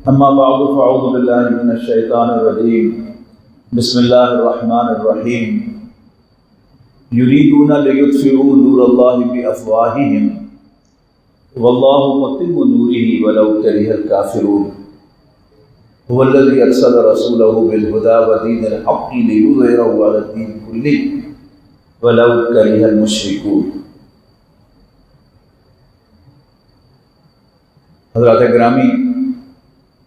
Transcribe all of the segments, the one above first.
اما بعد فاعوذ باللہ من الشیطان الرجیم بسم اللہ الرحمن الرحیم یریدون لیطفئوا نور اللہ بافواہہم واللہ متم نورہ ولو کرہ الکافرون هو الذی ارسل رسولہ بالہدی ودین الحق لیظہرہ علی الدین کلہ ولو کرہ المشرکون۔ حضرات گرامی،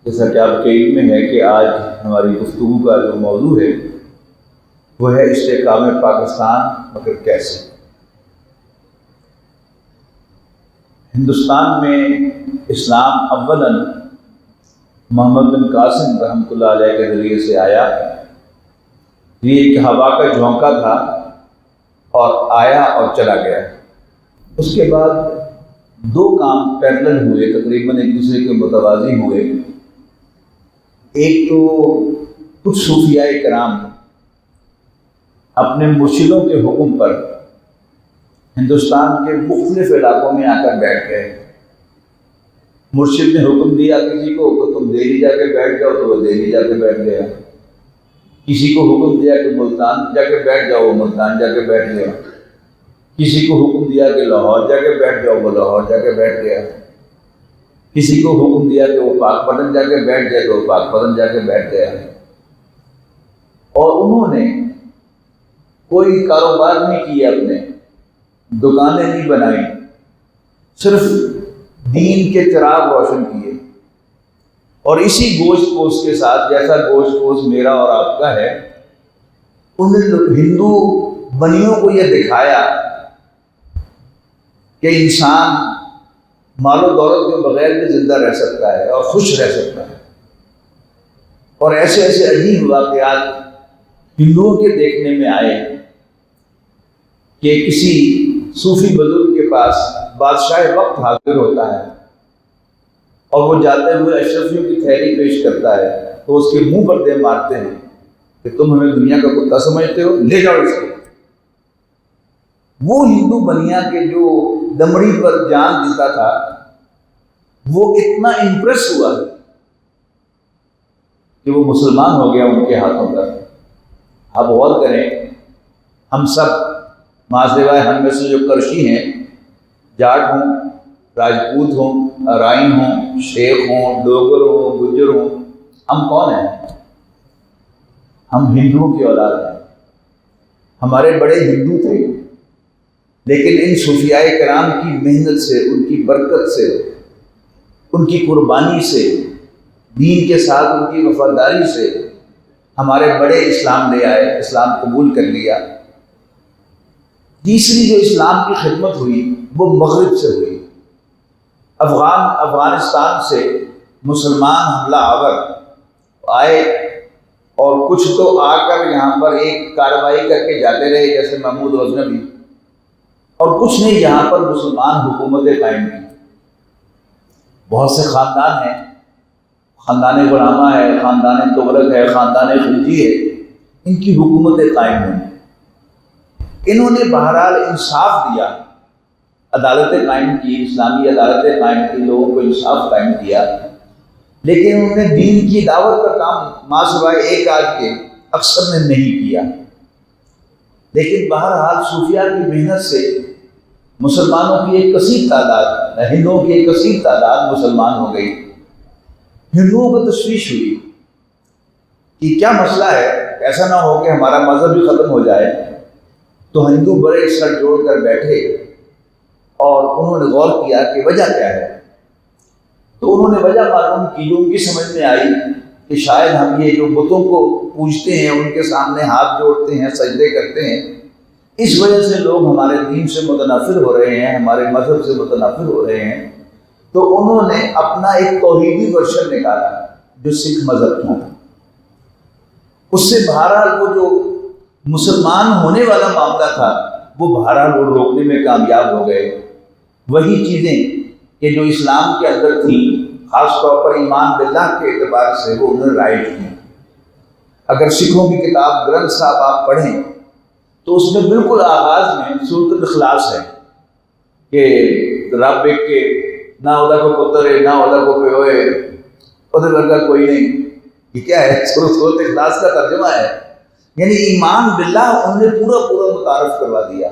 جیسا کہ آپ کے علم میں ہے کہ آج ہماری گفتگو کا جو موضوع ہے وہ ہے استحکام پاکستان، مگر کیسے۔ ہندوستان میں اسلام اولاً محمد بن قاسم رحمۃ اللہ علیہ کے ذریعے سے آیا۔ یہ ایک ہوا کا جھونکا تھا اور آیا اور چلا گیا۔ اس کے بعد دو کام پیرلل ہوئے، تقریباً ایک دوسرے کے متوازی ہوئے۔ ایک تو کچھ صوفیاء کرام اپنے مرشدوں کے حکم پر ہندوستان کے مختلف علاقوں میں آ کر بیٹھ گئے۔ مرشد نے حکم دیا کسی کو کہ تم دہلی جا کے بیٹھ جاؤ، تو وہ دہلی جا کے بیٹھ گیا۔ کسی کو حکم دیا کہ ملتان جا کے بیٹھ جاؤ، وہ ملتان جا کے بیٹھ گیا۔ کسی کو حکم دیا کہ لاہور جا کے بیٹھ جاؤ، وہ لاہور جا کے بیٹھ گیا۔ کسی کو حکم دیا کہ وہ پاک پٹن جا کے بیٹھ جائے، تو وہ پاک پٹن جا کے بیٹھ گیا۔ اور انہوں نے کوئی کاروبار نہیں کیا، اپنے دکانیں نہیں بنائی، صرف دین کے چراغ روشن کیے۔ اور اسی گوشت پوش کے ساتھ، جیسا گوشت پوش میرا اور آپ کا ہے، ان ہندو بنیوں کو یہ دکھایا کہ انسان مال و دولت کے بغیر بھی زندہ رہ سکتا ہے اور خوش رہ سکتا ہے۔ اور ایسے ایسے عجیب واقعات ہندوؤں کے دیکھنے میں آئے کہ کسی صوفی بزرگ کے پاس بادشاہ وقت حاضر ہوتا ہے اور وہ جاتے ہوئے اشرفیوں کی تھیلی پیش کرتا ہے، تو اس کے منہ پر دے مارتے ہیں کہ تم ہمیں دنیا کا کتا سمجھتے ہو، لے جاؤ اس کو۔ وہ ہندو بنیا کے جو دمڑی پر جان دیتا تھا، وہ اتنا امپریس ہوا کہ وہ مسلمان ہو گیا ان کے ہاتھوں پر۔ اب غور کریں، ہم سب ماسوائے ہم میں سے جو کرشی ہیں، جاٹ ہوں، راجپوت ہوں، ارائن ہوں، شیخ ہوں، ڈوگر ہوں، گجر ہوں، ہم کون ہیں؟ ہم ہندوؤں کی اولاد ہیں۔ ہمارے بڑے ہندو تھے، لیکن ان صوفیاء کرام کی محنت سے، ان کی برکت سے، ان کی قربانی سے، دین کے ساتھ ان کی وفاداری سے ہمارے بڑے اسلام لے آئے، اسلام قبول کر لیا۔ تیسری جو اسلام کی خدمت ہوئی وہ مغرب سے ہوئی۔ افغانستان سے مسلمان حملہ آور آئے، اور کچھ تو آ کر یہاں پر ایک کارروائی کر کے جاتے رہے، جیسے محمود غزنوی، اور کچھ نے یہاں پر مسلمان حکومتیں قائم کی۔ بہت سے خاندان ہیں، خاندان غلامہ ہے، خاندان تغلق ہے، خاندان خلجی ہے، ان کی حکومتیں قائم ہوئیں۔ انہوں نے بہرحال انصاف دیا، عدالتیں قائم کی، اسلامی عدالتیں قائم کی، لوگوں کو انصاف قائم کیا، لیکن انہوں نے دین کی دعوت کا کام ماسوائے ایک آدھ کے اکثر نے نہیں کیا۔ لیکن بہرحال صوفیاء کی محنت سے مسلمانوں کی ایک کثیر تعداد، ہندوؤں کی ایک کثیر تعداد مسلمان ہو گئی۔ ہندوؤں کو تشویش ہوئی کہ کیا مسئلہ ہے، ایسا نہ ہو کہ ہمارا مذہب بھی ختم ہو جائے۔ تو ہندو بڑے سر جوڑ کر بیٹھے اور انہوں نے غور کیا کہ وجہ کیا ہے۔ تو انہوں نے وجہ معلوم کی، جو ان کی سمجھ میں آئی کہ شاید ہم یہ جو بتوں کو پوجتے ہیں، ان کے سامنے ہاتھ جوڑتے ہیں، سجدے کرتے ہیں، اس وجہ سے لوگ ہمارے دین سے متنفر ہو رہے ہیں، ہمارے مذہب سے متنفر ہو رہے ہیں۔ تو انہوں نے اپنا ایک توحیدی ورژن نکالا جو سکھ مذہب تھا۔ اس سے بہرحال وہ جو مسلمان ہونے والا معاملہ تھا، وہ بہرحال وہ روکنے میں کامیاب ہو گئے۔ وہی چیزیں کہ جو اسلام کے اندر تھیں، خاص طور پر ایمان باللہ کے اعتبار سے، وہ انہوں نے رائج کی۔ اگر سکھوں کی کتاب گرنتھ صاحب آپ پڑھیں تو اس میں بالکل آغاز میں سورۃ الاخلاص ہے کہ رب ایک کے نہ ادا کو پتر ہے نہ ادا کو پیوئے ادھر ورگا کوئی نہیں. یہ کیا ہے؟ سورۃ اخلاص کا ترجمہ ہے. یعنی ایمان باللہ انہوں نے پورا پورا متعارف کروا دیا.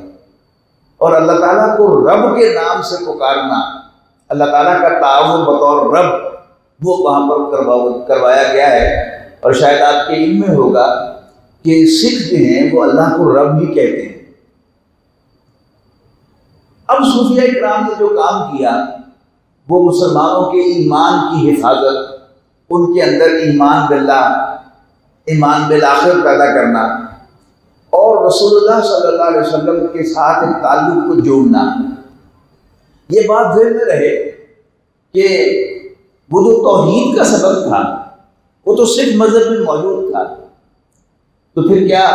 اور اللہ تعالیٰ کو رب کے نام سے پکارنا، اللہ تعالیٰ کا تعارف بطور رب وہ وہاں پر کروایا گیا ہے. اور شاید آپ کے علم میں ہوگا کہ سکھ جو ہیں وہ اللہ کو رب ہی کہتے ہیں. اب صوفیہ کرام نے جو کام کیا وہ مسلمانوں کے ایمان کی حفاظت، ان کے اندر ایمان باللہ، ایمان بالآخر پیدا کرنا، اور رسول اللہ صلی اللہ علیہ وسلم کے ساتھ ایک تعلق کو جوڑنا. یہ بات ذہن میں رہے کہ وہ جو توحید کا سبب تھا وہ تو سکھ مذہب میں موجود تھا. تو پھر کیا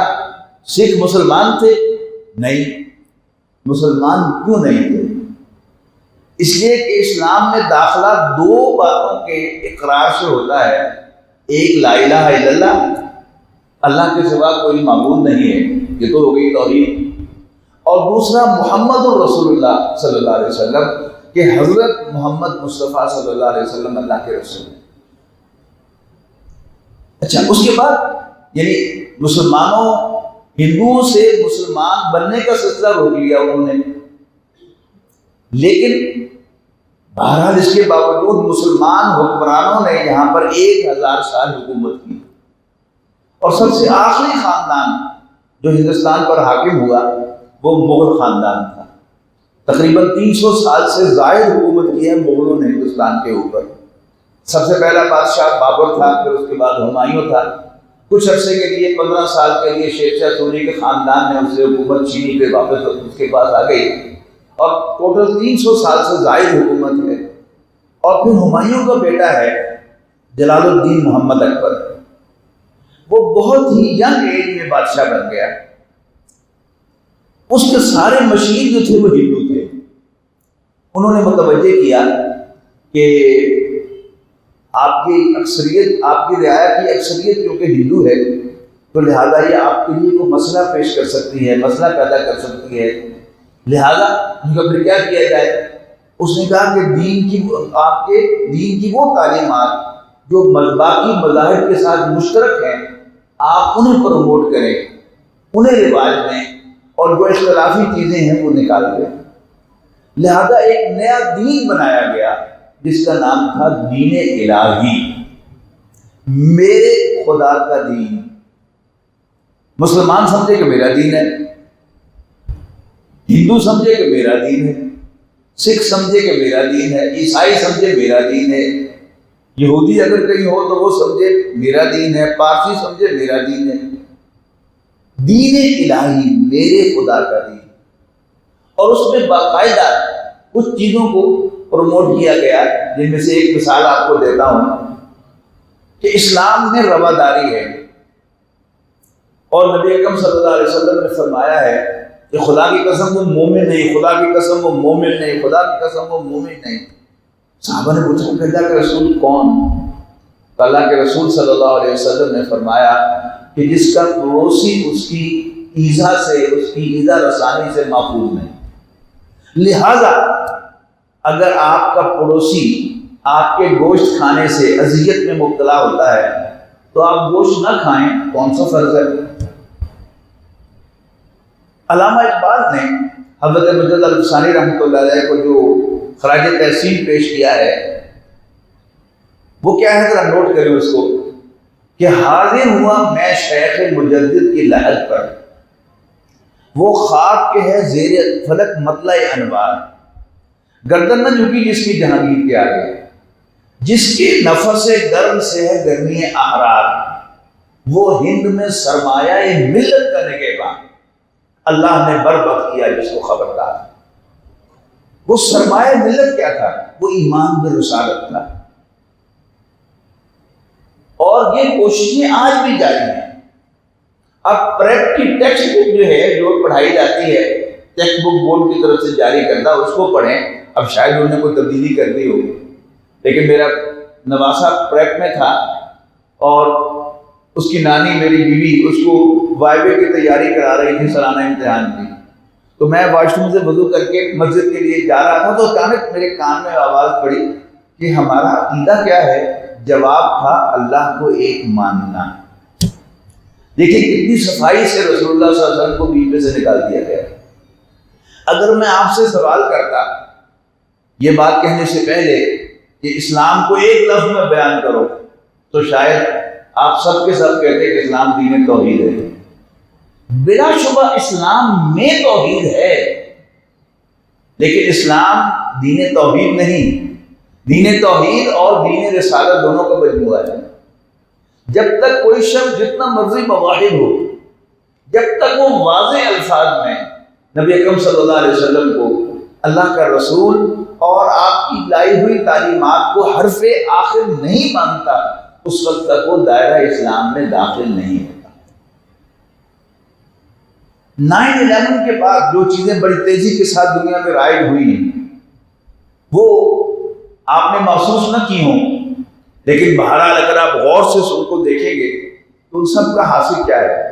سکھ مسلمان تھے؟ نہیں. مسلمان کیوں نہیں تھے؟ اس لیے کہ اسلام میں داخلہ دو باتوں کے اقرار سے ہوتا ہے. ایک لا الہ الا اللہ، اللہ کے سوا کوئی معبود نہیں ہے، یہ تو ہو گئی توحید. اور دوسرا محمد الرسول اللہ صلی اللہ علیہ وسلم، کہ حضرت محمد مصطفیٰ صلی اللہ علیہ وسلم اللہ کے رسول ہیں. اچھا، اس کے بعد یعنی مسلمانوں، ہندوؤں سے مسلمان بننے کا سلسلہ روک لیا انہوں نے. لیکن بہرحال اس کے باوجود مسلمان حکمرانوں نے یہاں پر 1000 سال حکومت کی. اور سب سے آخری خاندان جو ہندوستان پر حاکم ہوا وہ مغل خاندان تھا. تقریباً 300 سال سے زائد حکومت کی ہے مغلوں نے ہندوستان کے اوپر. سب سے پہلا بادشاہ بابر تھا، پھر اس کے بعد ہمایوں تھا. کچھ عرصے کے لیے 15 سال کے لیے شیر شاہ سوری کے خاندان نے اس سے حکومت چھینی، پہ واپس اس کے پاس آ گئی. اور ٹوٹل 300 سال سے زائد حکومت ہے. اور پھر ہمایوں کا بیٹا ہے جلال الدین محمد اکبر. وہ بہت ہی ینگ ایج میں بادشاہ بن گیا. اس کے سارے مشیر جو تھے وہ ہندو تھے. انہوں نے متوجہ کیا کہ آپ کی اکثریت، آپ کی رعایا کی اکثریت کیونکہ ہندو ہے، تو لہٰذا یہ آپ کے لیے کوئی مسئلہ پیش کر سکتی ہے، مسئلہ پیدا کر سکتی ہے. لہٰذا ان کا پھر کیا کیا جائے؟ اس نے کہا کہ دین کی، آپ کے دین کی وہ تعلیمات جو باقی مذاہب کے ساتھ مشترک ہیں آپ انہیں پروموٹ کریں، انہیں رواج دیں، اور جو اختلافی چیزیں ہیں وہ نکال دیں. لہذا ایک نیا دین بنایا گیا جس کا نام تھا دین الہی، میرے خدا کا دین. مسلمان سمجھے کہ میرا دین ہے، ہندو سمجھے کہ میرا دین ہے، سکھ سمجھے کہ میرا دین ہے، عیسائی سمجھے میرا دین ہے، یہودی اگر کہیں ہو تو وہ سمجھے میرا دین ہے، پارسی سمجھے میرا دین ہے. دین الہی، میرے خدا کا دین. اور اس میں باقاعدہ کچھ چیزوں کو پروموٹ کیا گیا، جن میں سے ایک مثال آپ کو دیتا ہوں کہ اسلام میں رواداری ہے. اور نبی اکرم صلی اللہ علیہ وسلم نے فرمایا ہے کہ خدا کی قسم وہ مومن نہیں، خدا کی قسم وہ مومن نہیں، خدا کی قسم وہ مومن نہیں. صحابہ نے پوچھا کہ اللہ کے رسول کون؟ تو اللہ کے رسول صلی اللہ علیہ وسلم نے فرمایا کہ جس کا پڑوسی اس کی ایذا سے، اس کی ایذا رسانی سے محفوظ نہیں. لہذا اگر آپ کا پڑوسی آپ کے گوشت کھانے سے اذیت میں مبتلا ہوتا ہے تو آپ گوشت نہ کھائیں، کون سا فرض ہے؟ علامہ اقبال نے حضرت مجد الفسانی رحمۃ اللہ علیہ کو جو خراج تحسین پیش کیا ہے وہ کیا ہے، ذرا نوٹ کریں اس کو، کہ حاضر ہوا میں شیخ مجدد کی لحد پر، وہ خاک کے ہے زیر فلک مطلع انوار، گردن نہ جھکی جس کی جہانگیر کے آگے، جس کے نفس گرم سے ہے گرمی احرار، وہ ہند میں سرمایہ ملت کا نگہبان، اللہ نے برباد کیا جس کو خبردار. وہ سرمایہ ملت کیا تھا؟ وہ ایمان بالرسالت تھا. اور یہ کوششیں آج بھی جاری ہیں. اب پریپ کی ٹیکسٹ بک جو ہے، جو پڑھائی جاتی ہے، ٹیکسٹ بک بورڈ کی طرف سے جاری کردہ، اس کو پڑھیں. اب شاید انہوں نے کوئی تبدیلی کر دی ہو، لیکن میرا نواسا پریپ میں تھا اور اس کی نانی میری بیوی اس کو وائبے کی تیاری کرا رہی تھی سالانہ امتحان کی. تو میں واش روم سے وضو کر کے مسجد کے لیے جا رہا تھا تو اچانک میرے کان میں آواز پڑی کہ ہمارا عقیدہ کیا ہے، جواب تھا اللہ کو ایک ماننا۔ دیکھیں کتنی صفائی سے رسول اللہ صلی اللہ علیہ وسلم کو بیچ میں سے نکال دیا گیا۔ اگر میں آپ سے سوال کرتا یہ بات کہنے سے پہلے کہ اسلام کو ایک لفظ میں بیان کرو، تو شاید آپ سب کے سب کہتے کہ اسلام دین توحید ہے۔ بلا شبہ اسلام میں توحید ہے، لیکن اسلام دین توحید نہیں، دین توحید اور دین رسالت دونوں کا مجموعہ ہے۔ جب تک کوئی شخص جتنا مرضی مواہب ہو، جب تک وہ واضح الفاظ میں نبی اکرم صلی اللہ علیہ وسلم کو اللہ کا رسول اور آپ کی لائی ہوئی تعلیمات کو حرف آخر نہیں مانتا، اس وقت تک وہ دائرہ اسلام میں داخل نہیں ہوتا۔ 9/11 کے بعد جو چیزیں بڑی تیزی کے ساتھ دنیا میں رائج ہوئی ہیں وہ آپ نے محسوس نہ کی ہوں، لیکن بہرحال اگر آپ غور سے ان کو دیکھیں گے تو ان سب کا حاصل کیا ہے؟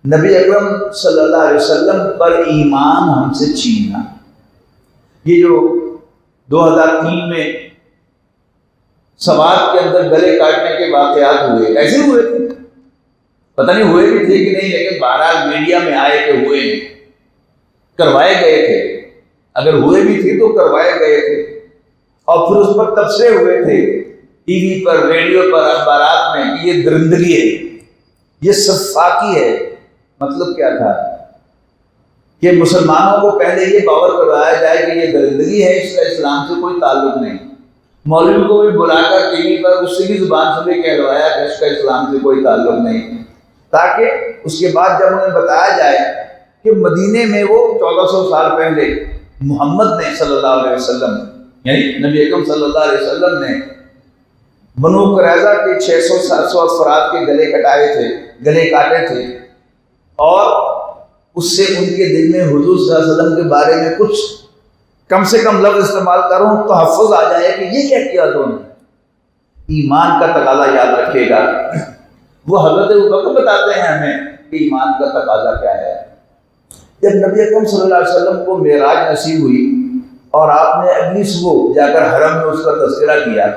نبی اکرم صلی اللہ علیہ وسلم پر ایمان ہم سے چھیننا۔ یہ جو 2003 میں سوات کے اندر گلے کاٹنے کے واقعات ہوئے، ایسے ہوئے تھے، پتہ نہیں ہوئے بھی تھے کہ نہیں، لیکن بہرحال میڈیا میں آئے کہ ہوئے ہیں، کروائے گئے تھے، اگر ہوئے بھی تھے تو کروائے گئے تھے، اور پھر اس پر تبصرے ہوئے تھے ٹی وی پر، ریڈیو پر، اخبارات میں کہ یہ درندگی ہے، یہ سفاکی ہے۔ مطلب کیا تھا کہ مسلمانوں کو پہلے یہ باور کروایا جائے کہ یہ درندگی ہے، اس کا اسلام سے کوئی تعلق نہیں۔ مولوی کو بھی بلا کر ٹی وی پر اس سے بھی زبان سے بھی کہلوایا کہ اس کا اسلام سے کوئی تعلق نہیں، تاکہ اس کے بعد جب انہیں بتایا جائے کہ مدینے میں وہ 1400 سال پہلے محمد نے صلی اللہ علیہ وسلم، یعنی نبی اکرم صلی اللہ علیہ وسلم نے بنو قریظہ کے 600-700 افراد کے گلے کٹائے تھے، گلے کاٹے تھے، اور اس سے ان کے دل میں حضور صلی اللہ علیہ وسلم کے بارے میں کچھ کم سے کم لفظ استعمال کروں تو تحفظ آ جائے کہ یہ کیا کیا تم۔ ایمان کا تقاضا یاد رکھیے گا، وہ حضرت ابوبکر بتاتے ہیں ہمیں کہ ایمان کا تقاضا کیا ہے۔ جب نبی اکرم صلی اللہ علیہ وسلم کو معراج نصیب ہوئی اور آپ نے اگلی صبح جا کر حرم میں اس کا تذکرہ کیا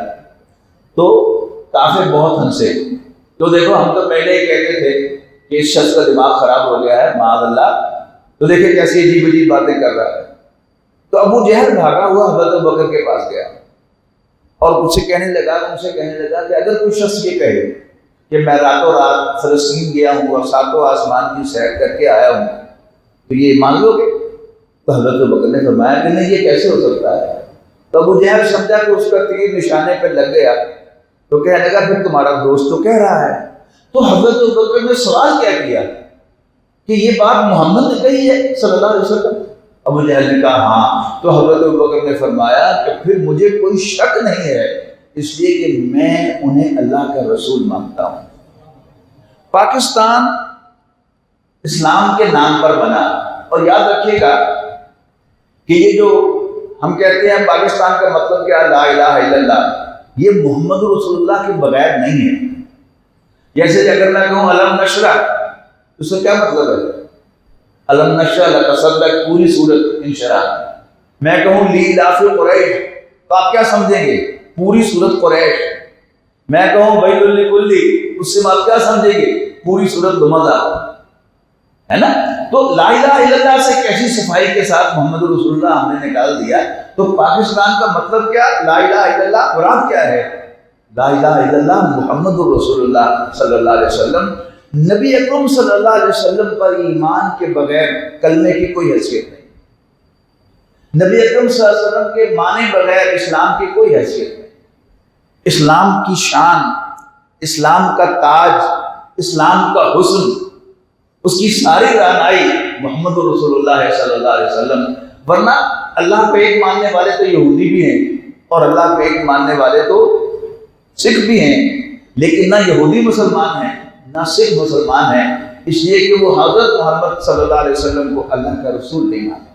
تو کافر بہت ہنسے۔ تو دیکھو ہم تو پہلے ہی کہتے تھے کہ اس شخص کا دماغ خراب ہو گیا ہے، معاذ اللہ، تو دیکھیں کیسی عجیب عجیب باتیں کر رہا ہے۔ تو ابو جہل بھاگا ہوا حضرت ابوبکر کے پاس گیا اور ان سے کہنے لگا کہ اگر کوئی شخص یہ کہے کہ میں راتوں رات فلسطین گیا ہوں اور 7 آسمان کی سیر کر کے آیا ہوں تو یہ مان لو گے؟ تو حضرت ابوبکر نے فرمایا کہ نہیں، یہ کیسے ہو سکتا ہے؟ تو ابو جہل سمجھا کہ اس کا تیر نشانے پہ لگ گیا، تو کہنے لگا پھر تمہارا دوست تو کہہ رہا ہے۔ تو حضرت ابوبکر نے سوال کیا کہ یہ بات محمد نے کہی ہے صلی اللہ علیہ وسلم؟ ابو جہل نے کہا ہاں۔ تو حضرت ابوبکر نے فرمایا کہ پھر مجھے کوئی شک نہیں ہے، اس لیے کہ میں انہیں اللہ کا رسول مانتا ہوں۔ پاکستان اسلام کے نام پر بنا، اور یاد رکھیے گا کہ یہ جو ہم کہتے ہیں پاکستان کا مطلب کیا، لا الہ الا اللہ، یہ محمد رسول اللہ کے بغیر نہیں ہے۔ جیسے اگر میں کہوں علم نشرح، اس کا کیا مطلب ہے؟ علم نشرح لک صدرک، پوری صورت انشراح۔ میں کہوں لیلاف قریش تو آپ کیا سمجھیں گے؟ پوری صورت قریش۔ میں کہوں ویل لکلی، اس سے آپ کیا سمجھیں گے؟ پوری صورت ہمزہ، ہے نا؟ تو لا الہ الا اللہ سے کیسی صفائی کے ساتھ محمد رسول اللہ ہم نے نکال دیا۔ تو پاکستان کا مطلب کیا؟ لا الہ الا اللہ مراد کیا ہے؟ لا الہ الا اللہ محمد رسول اللہ صلی اللہ علیہ وسلم۔ نبی اکرم صلی اللہ علیہ وسلم پر ایمان کے بغیر کلمے کی کوئی حیثیت نہیں، نبی اکرم صلی اللہ علیہ وسلم کے مانے بغیر اسلام کی کوئی حیثیت نہیں۔ اسلام کی شان، اسلام کا تاج، اسلام کا حسن، اس کی ساری رعنائی محمد رسول اللہ صلی اللہ علیہ وسلم۔ ورنہ اللہ کو ایک ماننے والے تو یہودی بھی ہیں اور اللہ کو ایک ماننے والے تو سکھ بھی ہیں، لیکن نہ یہودی مسلمان ہیں نہ سکھ مسلمان ہیں، اس لیے کہ وہ حضرت محمد صلی اللہ علیہ وسلم کو اللہ کا رسول نہیں مانتے۔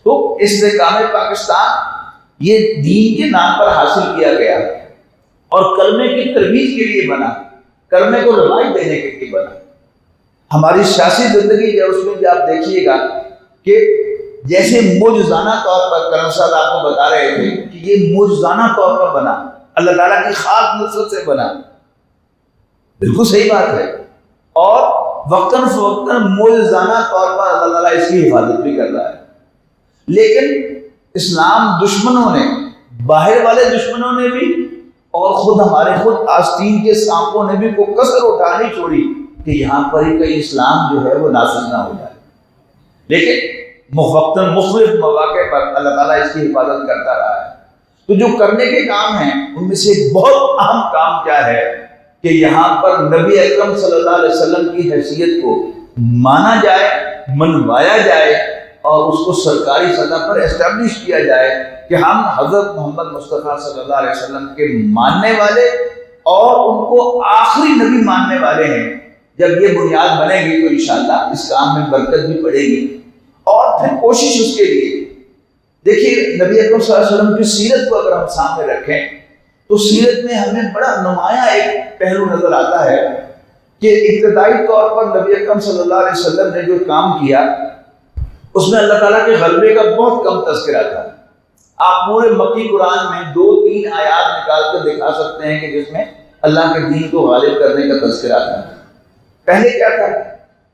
تو استحکام پاکستان یہ دین کے نام پر حاصل کیا گیا اور کلمے کی ترویج کے لیے بنا، کلمے کو رواج دینے کے لیے بنا۔ ہماری سیاسی زندگی جو اس میں بھی آپ دیکھیے گا کہ جیسے معجزانہ طور پر کرم صاحب آپ کو بتا رہے تھے کہ یہ معجزانہ طور پر بنا، اللہ تعالیٰ کی خاص نصرت سے بنا، بالکل صحیح بات ہے، اور وقتاً فوقتاً موجزانہ طور پر اللہ تعالیٰ اس کی حفاظت بھی کر رہا ہے۔ لیکن اسلام دشمنوں نے، باہر والے دشمنوں نے بھی اور خود ہمارے خود آستین کے سانپوں نے بھی کوئی کسر اٹھا نہیں چھوڑی کہ یہاں پر ہی کہیں اسلام جو ہے وہ نافذ نہ ہو جائے۔ لیکن وقتاً مختلف مواقع پر اللہ تعالیٰ اس کی حفاظت کرتا رہا ہے۔ تو جو کرنے کے کام ہیں ان میں سے ایک بہت اہم کام کیا ہے کہ یہاں پر نبی اکرم صلی اللہ علیہ وسلم کی حیثیت کو مانا جائے، منوایا جائے اور اس کو سرکاری سطح پر اسٹیبلش کیا جائے کہ ہم حضرت محمد مصطفیٰ صلی اللہ علیہ وسلم کے ماننے والے اور ان کو آخری نبی ماننے والے ہیں۔ جب یہ بنیاد بنے گی تو انشاءاللہ اس کام میں برکت بھی پڑے گی، اور پھر کوشش اس کے لیے دیکھیے نبی اکرم صلی اللہ علیہ وسلم کی سیرت کو اگر ہم سامنے رکھیں تو سیرت میں ہمیں بڑا نمایاں ایک پہلو نظر آتا ہے کہ ابتدائی طور پر نبی اکرم صلی اللہ علیہ وسلم نے جو کام کیا اس میں اللہ تعالیٰ کے غلبے کا بہت کم تذکرہ تھا۔ آپ پورے مکی قرآن میں 2-3 آیات نکال کر دکھا سکتے ہیں کہ جس میں اللہ کے دین کو غالب کرنے کا تذکرہ تھا۔ پہلے کیا تھا؟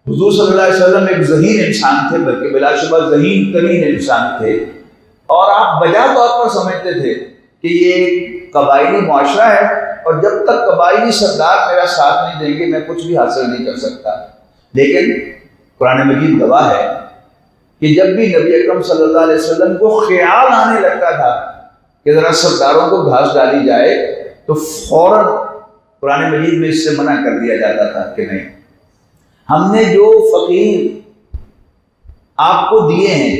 حضور صلی اللہ علیہ وسلم ایک ذہین انسان تھے، بلکہ بلا شبہ ذہین ترین انسان تھے، اور آپ بجا طور پر سمجھتے تھے کہ یہ قبائلی معاشرہ ہے اور جب تک قبائلی سردار میرا ساتھ نہیں دیں گے میں کچھ بھی حاصل نہیں کر سکتا۔ لیکن قرآن مجید گواہ ہے کہ جب بھی نبی اکرم صلی اللہ علیہ وسلم کو خیال آنے لگتا تھا کہ ذرا سرداروں کو گھاس ڈالی جائے تو فوراً قرآن مجید میں اس سے منع کر دیا جاتا تھا کہ نہیں، ہم نے جو فقیر آپ کو دیے ہیں،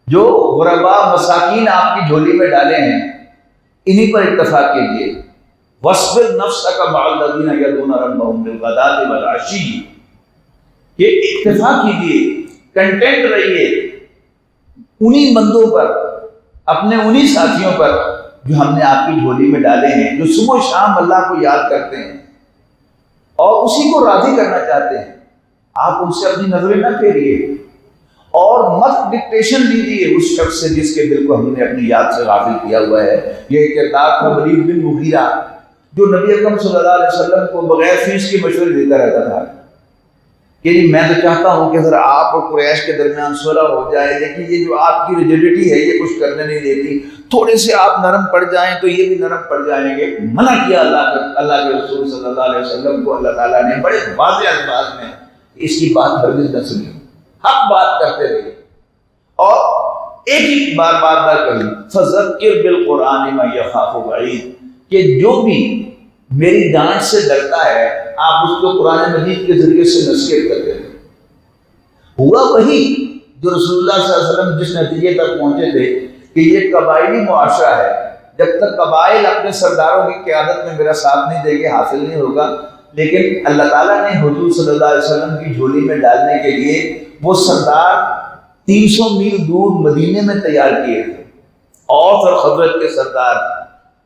جو غرباء مساکین آپ کی جھولی میں ڈالے ہیں، انہی پر اکتفا کیجیے۔ وَاصْبِرْ نَفْسَكَ مَعَ الَّذِينَ يَدْعُونَ رَبَّهُمْ بِالْغَدَاةِ وَالْعَشِيِّ، کہ اکتفا کیجیے، کنٹینٹ رہیے انہی بندوں پر، اپنے انہی ساتھیوں پر جو ہم نے آپ کی جھولی میں ڈالے ہیں، جو صبح و شام اللہ کو یاد کرتے ہیں اور اسی کو راضی کرنا چاہتے ہیں۔ آپ ان سے اپنی نظریں نہ پھیریے اور مت ڈکٹیشن لیجیے اس شخص سے جس کے دل کو ہم نے اپنی یاد سے غافل کیا ہوا ہے۔ یہ کردار تھا ولید بن مغیرہ، جو نبی اکرم صلی اللہ علیہ وسلم کو بغیر فیس کے مشورے دیتا رہتا تھا کہ جی میں تو چاہتا ہوں کہ ذرا آپ اور قریش کے درمیان صلح ہو جائے، لیکن یہ جو آپ کی ریجیڈیٹی ہے یہ کچھ کرنے نہیں دیتی، تھوڑے سے آپ نرم پڑ جائیں تو یہ بھی نرم پڑ جائیں گے۔ منع کیا اللہ کے رسول صلی اللہ علیہ وسلم کو اللہ تعالیٰ نے بڑے واضح الفاظ میں، اس کی بات ہرگز نہ سنی، حق بات کرتے رہے اور ایک ہی بار نہ کری، فذکر بالقرآن من یخاف وعید، کہ جو بھی میری ڈانٹ سے ڈرتا ہے آپ اس کو قرآن مجید کے ذریعے سے نصیحت کرتے ہیں۔ ہوا وہی جو رسول اللہ صلی اللہ علیہ وسلم جس نتیجے تک پہنچے تھے کہ یہ قبائلی معاشرہ ہے، جب تک قبائل اپنے سرداروں کی قیادت میں میرا ساتھ نہیں دیں گے حاصل نہیں ہوگا۔ لیکن اللہ تعالیٰ نے حضور صلی اللہ علیہ وسلم کی جھولی میں ڈالنے کے لیے وہ سردار 300 میل دور مدینے میں تیار کیے تھے، اوس اور خزرج کے سردار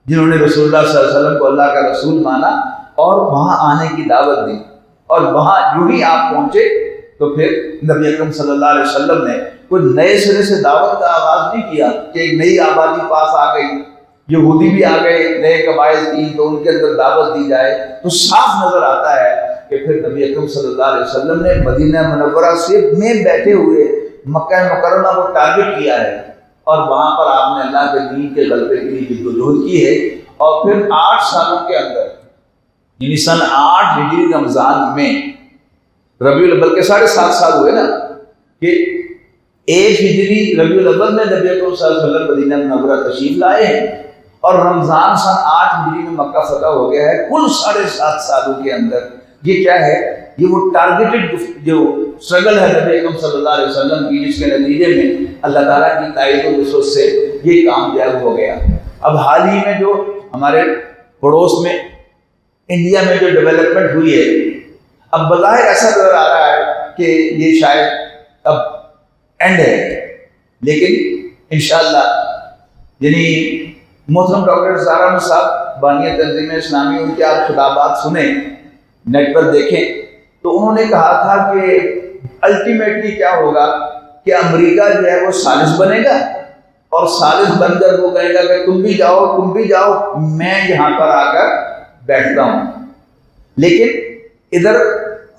جنہوں نے رسول اللہ صلی اللہ علیہ وسلم کو اللہ کا رسول مانا اور وہاں آنے کی دعوت دی، اور وہاں جو ہی آپ پہنچے تو پھر نبی اکرم صلی اللہ علیہ وسلم نے کوئی نئے سرے سے دعوت کا آغاز نہیں کیا کہ ایک نئی آبادی پاس آ گئی، یہودی بھی آ گئے، نئے قبائل کی تو ان کے اندر دعوت دی جائے۔ تو صاف نظر آتا ہے کہ پھر نبی اکرم صلی اللہ علیہ وسلم نے مدینہ منورہ سے میں بیٹھے ہوئے مکہ مکرمہ کو ٹارگٹ کیا ہے، اور وہاں پر آپ نے اللہ کے دین کے غلبے کے لیے جدوجہد کی ہے، اور پھر 8 سالوں کے اندر یعنی سن 8 ہجری رمضان میں ربیع الاول کے 7.5 سال ہوئے نا، کہ 1 ہجری ربیع الاول میں نبی اکرم صلی اللہ علیہ وسلم مدینہ منورہ تشریف لائے ہیں، اور رمضان سن 8 ہجری میں مکہ فتح ہو گیا ہے۔ کل 7.5 سالوں کے اندر یہ کیا ہے؟ یہ وہ ٹارگیٹڈ جو اسٹرگل ہے نبی اکرم صلی اللہ علیہ وسلم کی، جس کے نتیجے میں اللہ تعالیٰ کی تائید و نصرت سے یہ کامیاب ہو گیا۔ اب حال ہی میں جو ہمارے پڑوس میں انڈیا میں جو ڈیولپمنٹ ہوئی ہے، اب بظاہر ایسا نظر آ رہا ہے کہ یہ شاید اب اینڈ ہے، لیکن انشاءاللہ یعنی محترم ڈاکٹر زہرا احمد صاحب بانی تنظیم اسلامی، ان کے آپ خطابات سنیں، نیٹ پر دیکھیں، تو انہوں نے کہا تھا کہ الٹیمیٹلی کیا ہوگا کہ امریکہ جو ہے وہ ثالث بنے گا اور ثالث بن کر وہ کہے گا کہ تم بھی جاؤ، میں یہاں پر آ کر بیٹھتا ہوں۔ لیکن ادھر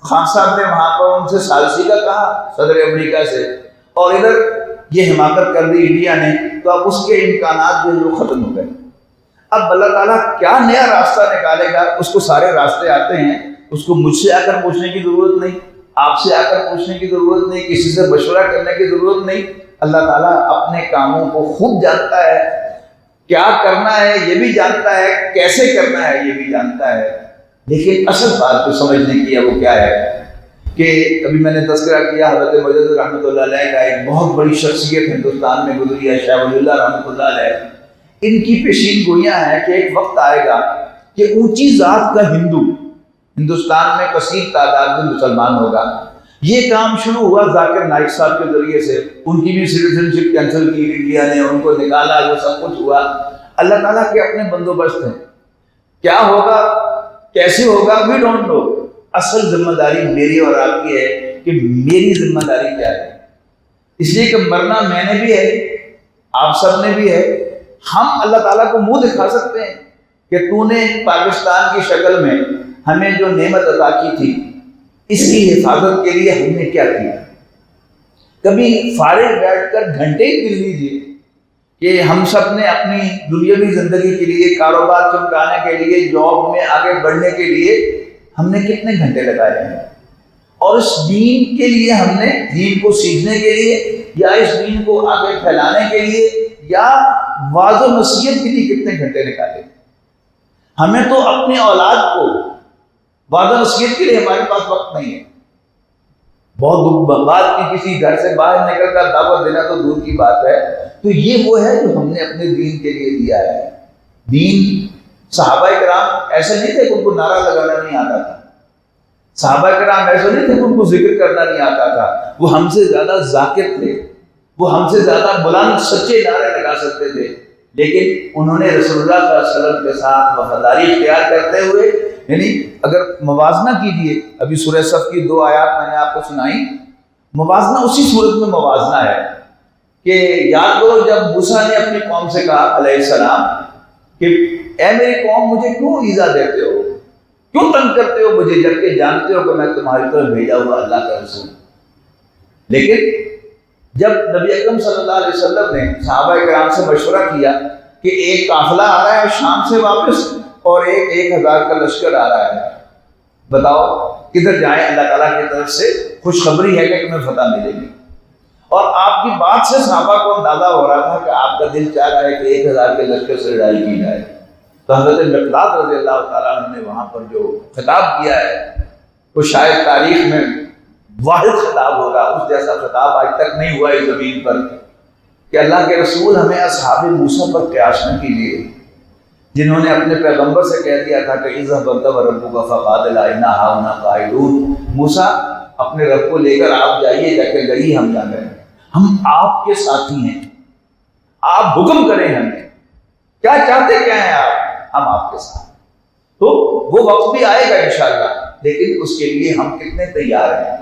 خان صاحب نے وہاں پر ان سے ثالثی کا کہا صدر امریکہ سے، اور ادھر یہ حماقت کر دی انڈیا نے، تو اب اس کے امکانات جو وہ ختم ہو گئے۔ اب اللہ تعالیٰ کیا نیا راستہ نکالے گا؟ اس کو سارے راستے آتے ہیں، اس کو مجھ سے آ کر پوچھنے کی ضرورت نہیں، آپ سے آ کر پوچھنے کی ضرورت نہیں، کسی سے مشورہ کرنے کی ضرورت نہیں۔ اللہ تعالیٰ اپنے کاموں کو خود جانتا ہے، کیا کرنا ہے یہ بھی جانتا ہے، کیسے کرنا ہے یہ بھی جانتا ہے۔ لیکن اصل بات کو سمجھنے کی ہے وہ کیا ہے کہ ابھی میں نے تذکرہ کیا حضرت مجدد رحمۃ اللہ علیہ کا، ایک بہت بڑی شخصیت ہندوستان میں گزری ہے، شاہ ولی اللہ رحمۃ اللہ علیہ۔ ان کی پیشین گوئیاں ہیں کہ ایک وقت آئے گا کہ اونچی ذات کا ہندو ہندوستان میں کثیر تعداد میں مسلمان ہوگا۔ یہ کام شروع ہوا ذاکر نائک صاحب کے ذریعے سے، ان کی بھی سٹیزن شپ کینسل کی انڈیا نے، ان کو نکالا، جو سب کچھ ہوا۔ اللہ تعالیٰ کے اپنے بندوبست ہیں، کیا ہوگا کیسے ہوگا وی ڈونٹ نو۔ اصل ذمہ داری میری اور آپ کی ہے کہ میری ذمہ داری کیا ہے، اس لیے کہ مرنا میں نے بھی ہے، آپ سب نے بھی ہے۔ ہم اللہ تعالیٰ کو منہ دکھا سکتے ہیں کہ تو نے پاکستان کی شکل میں ہمیں جو نعمت عطا کی تھی، اس کی حفاظت کے لیے ہم نے کیا کیا؟ کبھی فارغ بیٹھ کر گھنٹے ہی گن لیجیے کہ ہم سب نے اپنی دنیاوی زندگی کے لیے، کاروبار چمکانے کے لیے، جاب میں آگے بڑھنے کے لیے ہم نے کتنے گھنٹے لگائے ہیں، اور اس دین کے لیے ہم نے، دین کو سیکھنے کے لیے یا اس دین کو آگے پھیلانے کے لیے یا واعظ و نصیحت کے لیے کتنے گھنٹے نکالے۔ ہمیں تو اپنی اولاد کو واعظ و نصیحت کے لیے ہمارے پاس وقت نہیں ہے۔ بہت دکھ بات کی کسی گھر سے باہر نکل کر دعوت دینا تو دور کی بات ہے۔ تو یہ وہ ہے جو ہم نے اپنے دین کے لیے دیا ہے۔ دین، صحابہ کرام ایسے نہیں تھے کہ ان کو نعرہ لگانا نہیں آتا تھا، صحابہ کرام ایسے نہیں تھے کہ ان کو ذکر کرنا نہیں آتا تھا، وہ ہم سے زیادہ ذاکر تھے، وہ ہم سے زیادہ بلند سچے نعرے لگا سکتے تھے، لیکن انہوں نے رسول اللہ صلی اللہ علیہ وسلم کے ساتھ وفاداری اختیار کرتے ہوئے، یعنی اگر موازنہ کیجیے، ابھی سورہ صف کی 2 آیات میں نے آپ کو سنائی، موازنہ اسی صورت میں موازنہ ہے کہ یاد کرو جب موسیٰ نے اپنی قوم سے کہا علیہ السلام کہ اے میری قوم مجھے کیوں ایذا دیتے ہو، کیوں تنگ کرتے ہو مجھے، جبکہ جانتے ہو کہ میں تمہاری طرف بھیجا ہوا اللہ کا رسول۔ لیکن جب نبی اکرم صلی اللہ علیہ وسلم نے صحابہ کرام سے مشورہ کیا کہ ایک قافلہ آ رہا ہے شام سے واپس اور 1000 کا لشکر آ رہا ہے، بتاؤ کدھر جائیں؟ اللہ تعالیٰ کی طرف سے خوشخبری ہے کہ تمہیں فتح ملے گی۔ اور آپ کی بات سے صحابہ کو اندازہ ہو رہا تھا کہ آپ کا دل چاہ رہا ہے کہ 1000 کے لشکر سے لڑائی کی جائے۔ تو حضرت مقداد رضی اللہ تعالیٰ عنہ نے وہاں پر جو خطاب کیا ہے وہ شاید تاریخ میں واحد خطاب ہوگا، اس جیسا خطاب آج تک نہیں ہوا اس زمین پر، کہ اللہ کے رسول ہمیں اصحاب موسیٰ پر قیاس نہ کیجیے، جنہوں نے اپنے پیغمبر سے کہہ دیا تھا کہ اذهب انت وربک فقاتلا انا ہاہنا قاعدون، موسیٰ اپنے رب کو لے کر آپ جائیے، جا کے لڑیے، ہم جا رہے ہیں، ہم آپ کے ساتھی ہیں، آپ حکم کریں ہمیں، کیا چاہتے کیا ہیں آپ، ہم آپ کے ساتھ۔ تو وہ وقت بھی آئے گا انشاءاللہ، لیکن اس کے لیے ہم کتنے تیار ہیں؟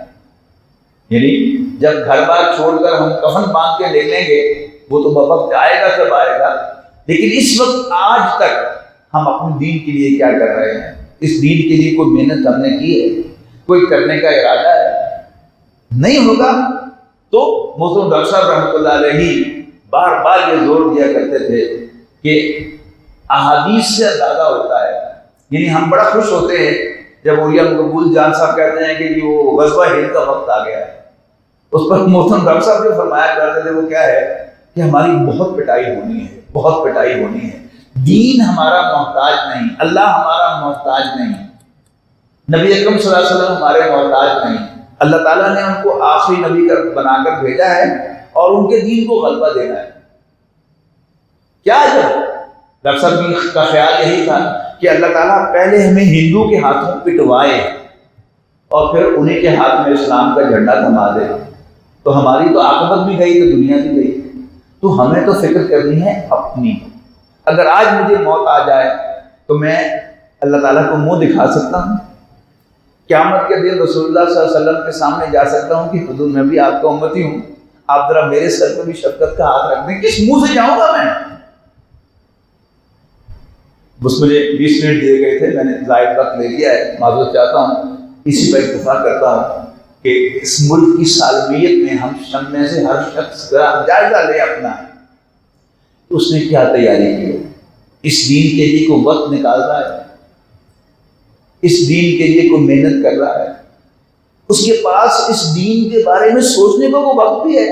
یعنی جب گھر بار چھوڑ کر ہم کفن باندھ کے لے لیں گے، وہ تو وقت آئے گا تب آئے گا، لیکن اس وقت آج تک ہم اپنے دین کے لیے کیا کر رہے ہیں؟ اس دین کے لیے کوئی محنت ہم نے کی ہے؟ کوئی کرنے کا ارادہ ہے؟ نہیں ہوگا تو محترم ڈاکٹر صاحب رحمۃ اللہ علیہ بار بار یہ زور دیا کرتے تھے کہ احادیث سے اندازہ ہوتا ہے، یعنی ہم بڑا خوش ہوتے ہیں جب اولیاء مقبول جان صاحب کہتے ہیں کہ جی وہ غزوہ ہند کا وقت آ گیا ہے، اس پر محترم ڈاکٹر صاحب جو فرمایا کرتے تھے وہ کیا ہے کہ ہماری بہت پٹائی ہونی ہے، بہت پٹائی ہونی ہے، دین ہمارا محتاج نہیں، اللہ ہمارا محتاج نہیں، نبی اکرم صلی اللہ علیہ وسلم ہمارے محتاج نہیں، اللہ تعالیٰ نے ان کو آخری نبی کر بنا کر بھیجا ہے اور ان کے دین کو غلبہ دینا ہے۔ کیا جب ڈاکٹر صاحب کا خیال یہی تھا کہ اللہ تعالیٰ پہلے ہمیں ہندو کے ہاتھوں پٹوائے اور پھر انہیں کے ہاتھ میں اسلام کا جھنڈا تھما دے، تو ہماری تو عاقبت بھی گئی تو دنیا بھی گئی۔ تو ہمیں تو فکر کرنی ہے اپنی۔ اگر آج مجھے موت آ جائے تو میں اللہ تعالیٰ کو منہ دکھا سکتا ہوں، قیامت کے دن رسول اللہ صلی اللہ علیہ وسلم کے سامنے جا سکتا ہوں کہ حضور میں بھی آپ کا امتی ہوں، آپ ذرا میرے سر پہ بھی شفقت کا ہاتھ رکھ دیں، کس منہ سے جاؤں گا میں؟ بس مجھے 20 منٹ دیے گئے تھے، میں نے زائد وقت لے لیا ہے، معذرت چاہتا ہوں، اسی پر اتفاق کرتا ہوں کہ اس ملک کی سالمیت میں ہم میں سے ہر شخص جائزہ لے اپنا، اس نے کیا تیاری کی ہے، اس دین کے لیے کوئی وقت نکال رہا ہے، اس دین کے لیے کوئی محنت کر رہا ہے، اس کے پاس اس دین کے بارے میں سوچنے کو کوئی وقت بھی ہے۔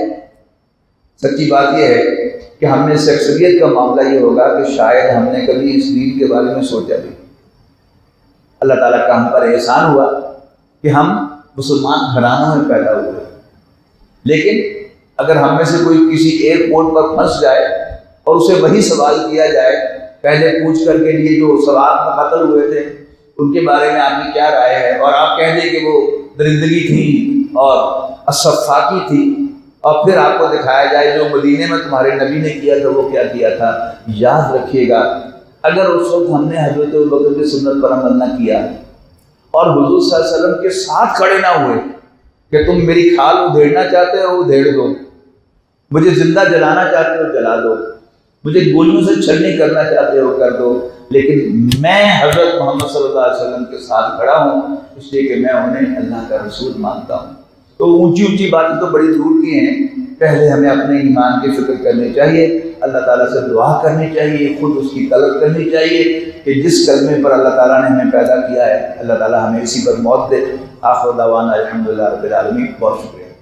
سچی بات یہ ہے کہ ہم نے سے اکثریت کا معاملہ یہ ہوگا کہ شاید ہم نے کبھی اس دین کے بارے میں سوچا بھی۔ اللہ تعالیٰ کا ہم پر احسان ہوا کہ ہم مسلمان گھرانوں میں پیدا ہوئے، لیکن اگر ہم میں سے کوئی کسی ایئرپورٹ پر پھنس جائے اور اسے وہی سوال کیا جائے پہلے پوچھ کر کے لیے جو سوال میں قتل ہوئے تھے ان کے بارے میں آپ کی کیا رائے ہے، اور آپ کہہ دیں کہ وہ درندگی تھی اور اسفاقی تھی، اور پھر آپ کو دکھایا جائے جو مدینے میں تمہارے نبی نے کیا تھا وہ کیا کیا تھا، یاد رکھیے گا اگر اس وقت ہم نے حضرت ابوبکر کی سنت پر عمل نہ کیا اور حضور صلی اللہ علیہ وسلم کے ساتھ کھڑے نہ ہوئے کہ تم میری کھال ادھیڑنا چاہتے ہو ادھیڑ دو، مجھے زندہ جلانا چاہتے ہو جلا دو، مجھے گولیوں سے چھلنی کرنا چاہتے ہو کر دو، لیکن میں حضرت محمد صلی اللہ علیہ وسلم کے ساتھ کھڑا ہوں اس لیے کہ میں انہیں اللہ کا رسول مانتا ہوں۔ تو اونچی اونچی باتیں تو بڑی دور کی ہیں، پہلے ہمیں اپنے ایمان کی فکر کرنی چاہیے، اللہ تعالیٰ سے دعا کرنی چاہیے، خود اس کی طلب کرنی چاہیے کہ جس کلمے پر اللہ تعالیٰ نے ہمیں پیدا کیا ہے اللہ تعالیٰ ہمیں اسی پر موت دے۔ آخر دعوانا الحمدللہ رب العالمین۔ بہت شکریہ۔